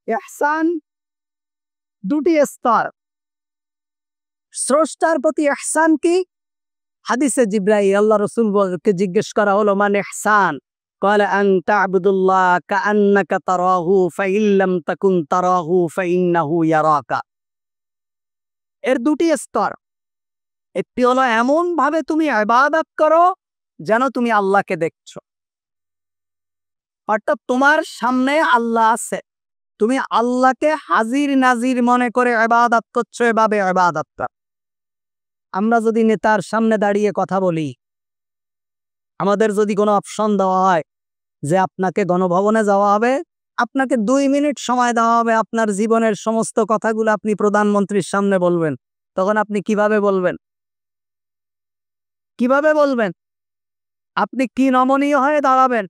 ইহসান দুটি স্তর। স্রষ্টার প্রতি ইহসান কি? হাদিসে জিব্রাইল আল্লাহ রাসূলকে জিজ্ঞেস করা হলো, মান ইহসান? ক্বালা আন তা'বুদুল্লাহ কাআন্নাকা তারাহু ফাইন লাম তাকুন তারাহু ফাইন্নাহু ইয়ারাকা। এর দুটি স্তর। একটি হলো এমন ভাবে তুমি ইবাদত করো যেন তুমি আল্লাহকে দেখছো, অর্থাৎ তোমার সামনে আল্লাহ আছে, তুমি আল্লাহকে হাজির নাজির মনে করে ইবাদত করছো, এভাবে ইবাদত করো। আমরা যদি নেতার সামনে দাঁড়িয়ে কথা বলি, আমাদের যদি কোনো অপশন দেওয়া হয় যে আপনাকে গণভবনে যাওয়া হবে, আপনাকে 2 মিনিট সময় দেওয়া হবে, আপনার জীবনের সমস্ত কথাগুলো আপনি প্রধানমন্ত্রীর সামনে বলবেন, তখন আপনি কিভাবে বলবেন? কিভাবে বলবেন? আপনি কি নমনীয় হয়ে দাঁড়াবেন?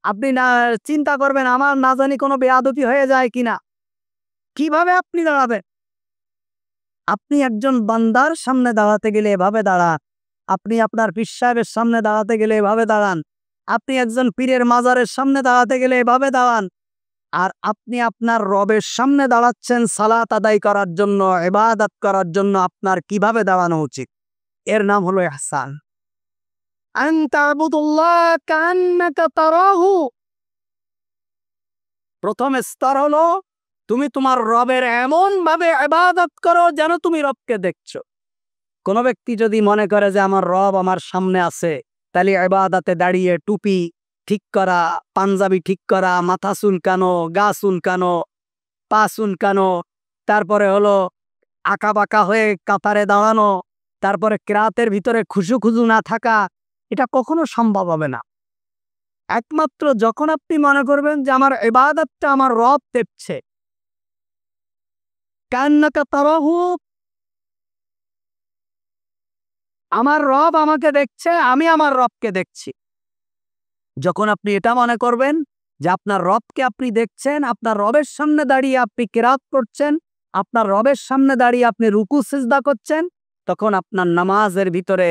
আপনি না চিন্তা করবেন আমার না জানি কোনো বেয়াদবি হয়ে যায় কিনা। কিভাবে আপনি দাঁড়াবেন? আপনি একজন বান্দার সামনে দাঁড়াতে গেলে এভাবে দাঁড়ান, আপনি আপনার পীর সাহেবের সামনে দাঁড়াতে গেলে এভাবে দাঁড়ান, আপনি একজন পীরের মাজারের সামনে দাঁড়াতে গেলে এভাবে দাঁড়ান। আর আপনি আপনার রবের সামনে দাঁড়াচ্ছেন সালাত আদায় করার জন্য, ইবাদত করার জন্য, আপনার কিভাবে দাঁড়ানো উচিত? এর নাম হলো ইহসান। আন তা'বুদুল্লাহ কাআন্নাকা তারাহু। প্রথম স্তর হলো তুমি তোমার রবের এমন ভাবে ইবাদত করো যেন তুমি রবকে দেখছো। কোন ব্যক্তি যদি মনে করে যে আমার রব আমার সামনে আছে, তাহলে ইবাদতে দাঁড়িয়ে টুপি ঠিক করা, পাঞ্জাবি ঠিক করা, মাথা চুলকানো, গা চুলকানো, পা চুলকানো, তারপরে হলো আঁকা বাঁকা হয়ে কাতারে দাঁড়ানো, তারপরে কিরাতের ভিতরে খুশু খুজু না থাকা, এটা কখনো সম্ভব হবে না। একমাত্র যখন আপনি মনে করবেন যে আমার ইবাদতটা আমার রব দেখছে, কান্নাকা তারাহু, আমার রব আমাকে দেখছে, আমি আমার রবকে দেখছি। যখন আপনি এটা মনে করবেন যে আপনার রবকে আপনি দেখছেন, আপনার রবের সামনে দাঁড়িয়ে আপনি কিরাত করছেন, আপনার রবের সামনে দাঁড়িয়ে আপনি রুকু সিজদা করছেন, তখন আপনার নামাজের ভিতরে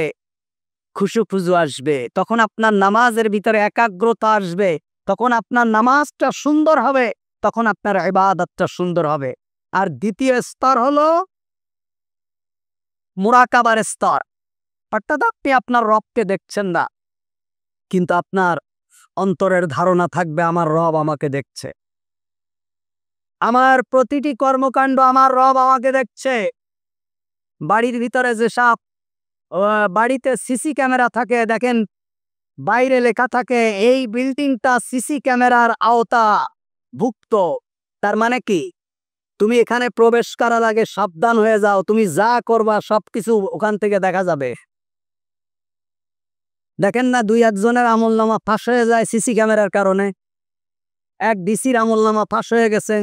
খুশু খুজু আসবে, তখন আপনার নামাজের ভিতরে একাগ্রতা আসবে, তখন আপনার নামাজটা সুন্দর হবে, তখন আপনার ইবাদতটা সুন্দর হবে। আর দ্বিতীয় স্তর হলো মুরাকাবার স্তর, অর্থাৎ আপনি আপনার রবকে দেখছেন না, কিন্তু আপনার অন্তরের ধারণা থাকবে আমার রব আমাকে দেখছে, আমার প্রতিটি কর্মকাণ্ড আমার রব আমাকে দেখছে। বাড়ির ভিতরে যেসব বাড়িতে সিসি ক্যামেরা থাকে, দেখেন বাইরে লেখা থাকে এই বিল্ডিংটা সিসি ক্যামেরার আওতা ভুক্ত। তার মানে কি? তুমি এখানে প্রবেশ করার আগে সাবধান হয়ে যাও, তুমি যা করবা সবকিছু ওখান থেকে দেখা যাবে। দেখেন না 2-1 জনের আমলনামা ফাঁস হয়ে যায় সিসি ক্যামেরার কারণে। এক ডিসির আমলনামা ফাঁস হয়ে গেছে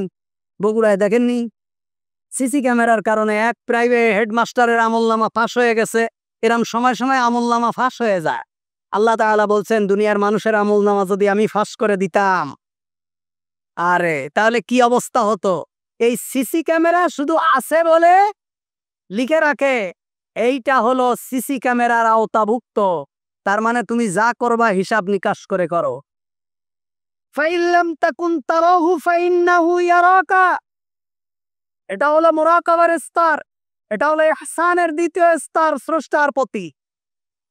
বগুড়ায়, দেখেননি? সিসি ক্যামেরার কারণে। এক প্রাইভেট হেডমাস্টারের আমলনামা ফাঁস হয়ে গেছে। এরম সময় সময় আমলনামা ফাঁস হয়ে যায়। আল্লাহ তাআলা বলছেন দুনিয়ার মানুষের আমলনামা যদি আমি ফাঁস করে দিতাম, আরে তাহলে কি অবস্থা হতো? এই সিসি ক্যামেরা শুধু আছে বলে লিখে রাখে এইটা হলো সিসি ক্যামেরার আওতাভুক্ত। তার মানে তুমি যা করবা হিসাব নিকাশ করে করো। ফাইন লাম তাকুন তারাহু ফাইন্নাহু ইয়ারাকা। এটা হলো মুরাকাবার স্তর, এটা হলো ইহসানের দ্বিতীয় স্তর স্রষ্টার প্রতি।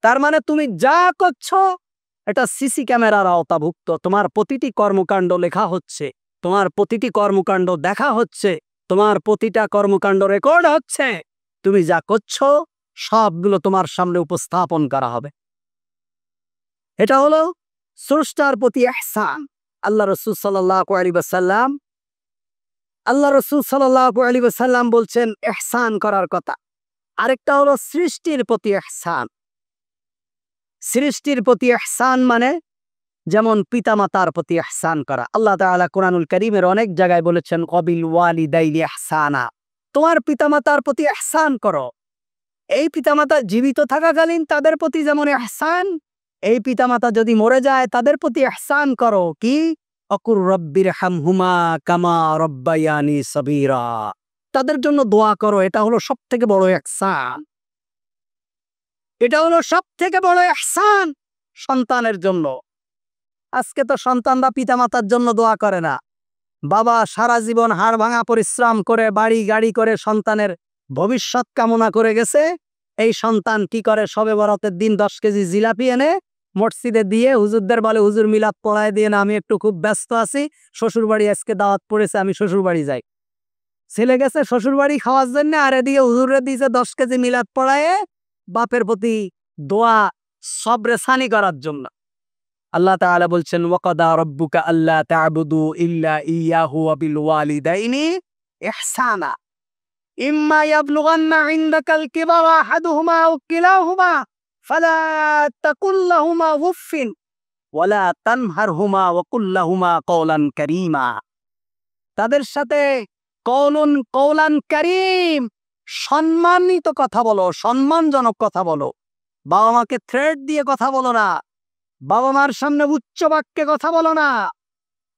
তার মানে তুমি যা করছো এটা সিসি ক্যামেরার আওতাভুক্ত, তোমার প্রতিটি কর্মকাণ্ড লেখা হচ্ছে, তোমার প্রতিটি কর্মকাণ্ড দেখা হচ্ছে, তোমার প্রতিটা কর্মকাণ্ড রেকর্ড হচ্ছে। তুমি যা করছো সবগুলো তোমার সামনে উপস্থাপন করা হবে। এটা হলো স্রষ্টার প্রতি ইহসান। আল্লাহ রাসূল সাল্লাল্লাহু আলাইহি ওয়াসাল্লাম বলছেন ইহসান করার কথা। আরেকটা হলো সৃষ্টির প্রতি ইহসান। সৃষ্টির প্রতি ইহসান মানে যেমন পিতামাতার প্রতি ইহসান করা। আল্লাহ তাআলা কোরআনুল কারীমের অনেক জায়গায় বলেছেন ক্বাবিল ওয়ালিদাইনি ইহসানা, তোমার পিতামাতার প্রতি ইহসান করো। এই পিতামাতা জীবিত থাকাকালীন তাদের প্রতি যেমন ইহসান, এই পিতামাতা যদি মরে যায় তাদের প্রতি ইহসান করো। কি? অকুর রব্বিরহামহুমা কামা রব্বায়ানি সগীরা, তাদের জন্য দোয়া করো। এটা হলো সবথেকে বড় ইহসান। এটা হলো সবথেকে বড় ইহসান সন্তানের জন্য। আজকে তো সন্তানরা পিতামাতার জন্য দোয়া করে না, বাবা সারা জীবন হাড় ভাঙা পরিশ্রম করে বাড়ি গাড়ি করে সন্তানের ভবিষ্যৎ কামনা করে গেছে, এই সন্তান কি করে সবে বরাতের দিন 10 কেজি জিলাপি এনে মসজিদে দিয়ে হুজুরদের বলে, হুজুর মিলাদ পড়ায় দিয়ে না, আমি একটু খুব ব্যস্ত আছি, শ্বশুর বাড়ি আজকে দাওয়াত পড়েছে, আমি শ্বশুর বাড়ি যাই। ছেলে গেছে শ্বশুর বাড়ি খাওয়ার জন্য, আর এদিকে হুজুরে দিয়েছে 10 কেজি মিলাদ পড়ায় বাপের প্রতি দোয়া সবরে সানি করার জন্য। আল্লাহ তাআলা বলছেন, ওয়াকাদা রাব্বুকা আল্লা তা'বুদু ইল্লা ইয়াহু ওয়া বিল ওয়ালিদাইনি ইহসানা ইম্মা ইয়াবলুগান্না ইনদাকাল কিবারা আহাদুহুমা আও কিলাহুমা ফালা তাকুল লাহুমা উফফিন ওয়ালা তানহারহুমা ওয়া কুল লাহুমা কওলান কারীমা। তাদের সাথে কওলান কারীম, সম্মানিত কথা বলো, সম্মানজনক কথা বলো। বাবা মাকে থ্রেট দিয়ে কথা বলো না, বাবা মার সামনে উচ্চ বাক্যে কথা বলো না,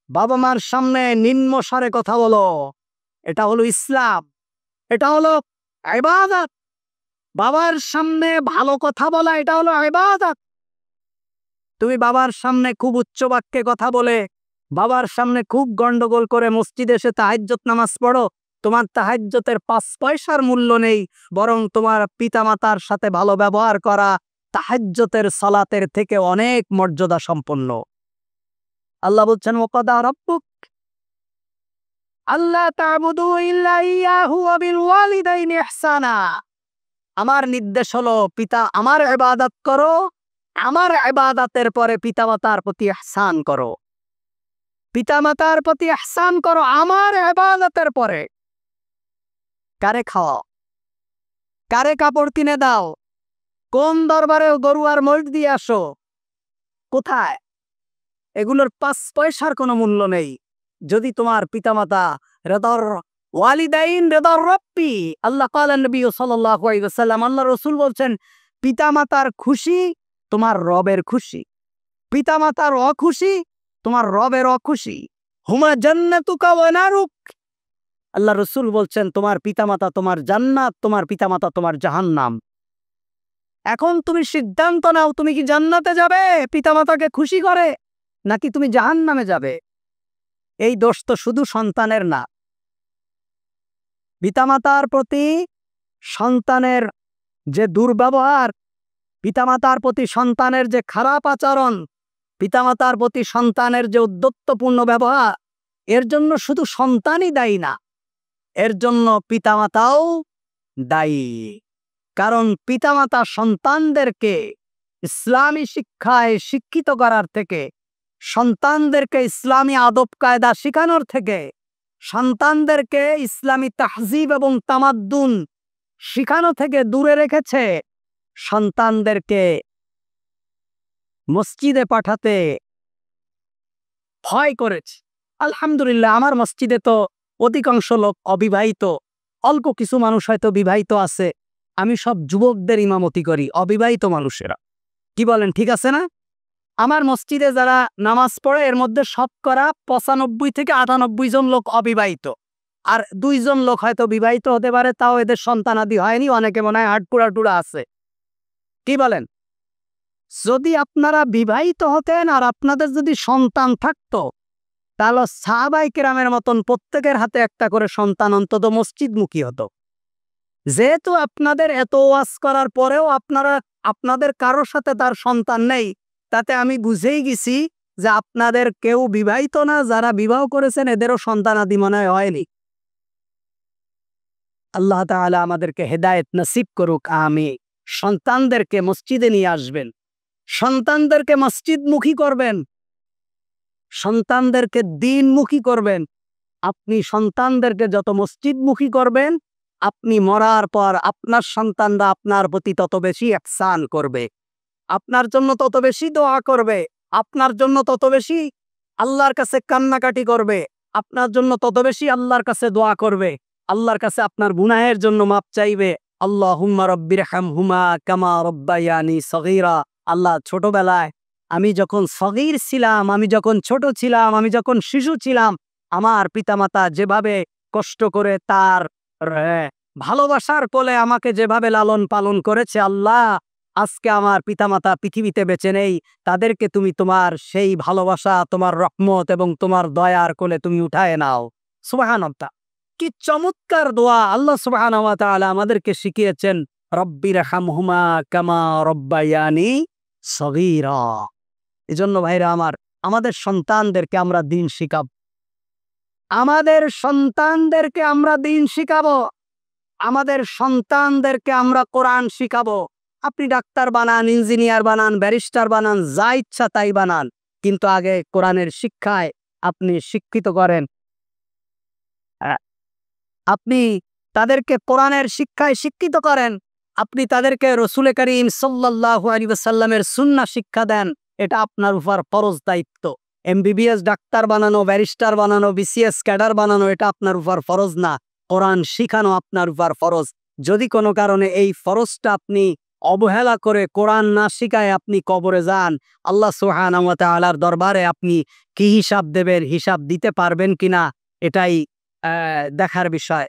বাবা মার সামনে নিম্ন স্বরে কথা বলো। এটা হলো ইসলাম, এটা হলো ইবাদত। বাবার সামনে ভালো কথা বলা এটা হলো ইবাদত। তুমি বাবার সামনে খুব উচ্চ বাক্যে কথা বলে, বাবার সামনে খুব গন্ডগোল করে মসজিদে এসে তাহাজ্জুদ নামাজ পড়ো, তোমার তাহাজ্জুদের 5 পয়সার মূল্য নেই, বরং তোমার পিতামাতার সাথে ভালো ব্যবহার করা তাহাজ্জুদের সালাতের থেকে অনেক মর্যাদা সম্পন্ন। আল্লাহ বলছেন, ওয়াকাদা রাব্বুক আল্লা তা'বুদু ইল্লা ইয়াহু ওয়া বিল ওয়ালিদাইনি ইহসানা। আমার নির্দেশ হলো আমার ইবাদত করো, আমার ইবাদতের পরে পিতামাতার প্রতি ইহসান করো। পিতামাতার প্রতি ইহসান করো আমার ইবাদতের পরে। কারে খাওয়াও, কারে কাপড় কিনে দাও, কোন দরবারে গরু আর মহিষ দিয়ে আসো, কোথায়, এগুলোর 5 পয়সার কোনো মূল্য নেই যদি তোমার পিতামাতা রিদার ওয়ালিদাইন রিদার রাব্বি। আল্লাহ ক্বালা নবী সাল্লাল্লাহু আলাইহি ওয়াসাল্লাম, আল্লাহ রাসূল বলছেন, পিতামাতার খুশি তোমার রবের খুশি, পিতামাতার অখুশি তোমার রবের অখুশি। হুমা জান্নাতুকা ওয়া নারুক। আল্লাহ রাসূল বলছেন, তোমার পিতামাতা তোমার জান্নাত, তোমার পিতামাতা তোমার জাহান্নাম। এখন তুমি সিদ্ধান্ত নাও, তুমি কি জান্নাতে যাবে পিতামাতাকে খুশি করে, নাকি তুমি জাহান্নামে যাবে। এই দোষ তো শুধু সন্তানের না, পিতামাতার প্রতি সন্তানের যে দুর্ব্যবহার, পিতামাতার প্রতি সন্তানের যে খারাপ আচরণ, পিতামাতার প্রতি সন্তানের যে উদ্ধত্যপূর্ণ ব্যবহার, এর জন্য শুধু সন্তানই দায়ী না, এর জন্য পিতামাতাও দায়ী। কারণ পিতামাতা সন্তানদেরকে ইসলামী শিক্ষায় শিক্ষিত করার থেকে, সন্তানদেরকে ইসলামী আদব কায়দা শেখানোর থেকে, সন্তানদেরকে ইসলামী তাহজিব এবং তামাদ্দুন শিখানো থেকে দূরে রেখেছে। সন্তানদেরকে মসজিদে পাঠাতে ভয় করেছে। আলহামদুলিল্লাহ, আমার মসজিদে তো অধিকাংশ লোক অবিবাহিত, অল্প কিছু মানুষ হয়তো বিবাহিত আছে। আমি সব যুবকদের ইমামতি করি, অবিবাহিত মানুষেরা। কি বলেন, ঠিক আছে না? আমার মসজিদে যারা নামাজ পড়ে এর মধ্যে শতকরা 95 থেকে 98 জন লোক অবিবাহিত, আর 2 জন লোক হয়তো বিবাহিত হতে পারে, তাও এদের সন্তানাদি হয়নি, অনেকে মনে হয় হাটপুরা টুরা আছে। কি বলেন? যদি আপনারা বিবাহিত হতেন আর আপনাদের যদি সন্তান থাকতো, তাহলে সাহাবায়ে কেরামের মতন প্রত্যেকের হাতে একটা করে সন্তান অন্তত মসজিদমুখী হতো। যেহেতু আপনাদের এত ওয়াজ করার পরেও আপনাদের কারোর সাথে তার সন্তান নেই, তাতে আমি বুঝেই গেছি যে আপনাদের কেউ বিবাহিত না, যারা বিবাহ করেছেন এদেরও সন্তানাদি মনে হয়নি। আল্লাহ তাআলা আমাদেরকে হেদায়েত নসিব করুক, আমিন। সন্তানদেরকে মসজিদে নিয়ে আসবেন, সন্তানদেরকে মসজিদমুখী করবেন, সন্তানদেরকে দ্বীনমুখী করবেন। আপনি সন্তানদেরকে যত মসজিদমুখী করবেন, আপনি মরার পর আপনার সন্তানরা আপনার প্রতি তত বেশি ইহসান করবে, আপনার জন্য তত বেশি দোয়া করবে, আপনার জন্য তত বেশি আল্লাহর কাছে কান্নাকাটি করবে, আপনার জন্য তত বেশি আল্লাহর কাছে দোয়া করবে, আল্লাহর কাছে আপনার গুনাহের জন্য মাপ চাইবে। আল্লাহুম্মা রাব্বিরহামহুমা কামা রাব্বায়ানি সগীরা। আল্লাহ, ছোটবেলায় আমি যখন সগীর ছিলাম, আমি যখন ছোট ছিলাম, আমি যখন শিশু ছিলাম, আমার পিতামাতা যেভাবে কষ্ট করে তার ভালোবাসার কোলে আমাকে যেভাবে লালন পালন করেছে, আল্লাহ আজকে আমার পিতামাতা পৃথিবীতে বেঁচে নেই, তাদেরকে তুমি তোমার সেই ভালোবাসা, তোমার রহমত এবং তোমার দয়ার কোলে তুমি উঠায় নাও। সুবহানাল্লাহ, কি চমৎকার দোয়া আল্লাহ সুবহানাহু ওয়া তাআলা আমাদেরকে শিখিয়েছেন। রব্বিরহামহুমা কামা রব্বায়ানি সগীরা। এজন্য ভাইরা আমার, আমাদের সন্তানদেরকে আমরা দিন শিখাব, আমাদের সন্তানদেরকে আমরা দিন শিখাবো, আমাদের সন্তানদেরকে আমরা কোরআন শিখাবো। আপনি ডাক্তার বানান, ইঞ্জিনিয়ার বানান, ব্যারিস্টার বানান, যা ইচ্ছা তাই বানান, কিন্তু আগে কোরআনের শিক্ষায় আপনি শিক্ষিত করেন। আপনি তাদেরকে কোরআনের শিক্ষায় শিক্ষিত করেন, আপনি তাদেরকে রসুল করিম সাল্লাল্লাহু আলাইহি ওয়াসাল্লামের সুন্নাহ শিক্ষা দেন। এটা আপনার উপর ফরজ দায়িত্ব। এমবিবিএস ডাক্তার বানানো, ব্যারিস্টার বানানো, বিসিএস ক্যাডার বানানো এটা আপনার উপর ফরজ না, কোরআন শিখানো আপনার উপর ফরজ। যদি কোনো কারণে এই ফরজটা আপনি অবহেলা করে কোরআন না শিখায় আপনি কবরে যান, আল্লাহ সুবহানাহু ওয়া তাআলার দরবারে আপনি কি হিসাব দেবেন, হিসাব দিতে পারবেন কিনা এটাই দেখার বিষয়।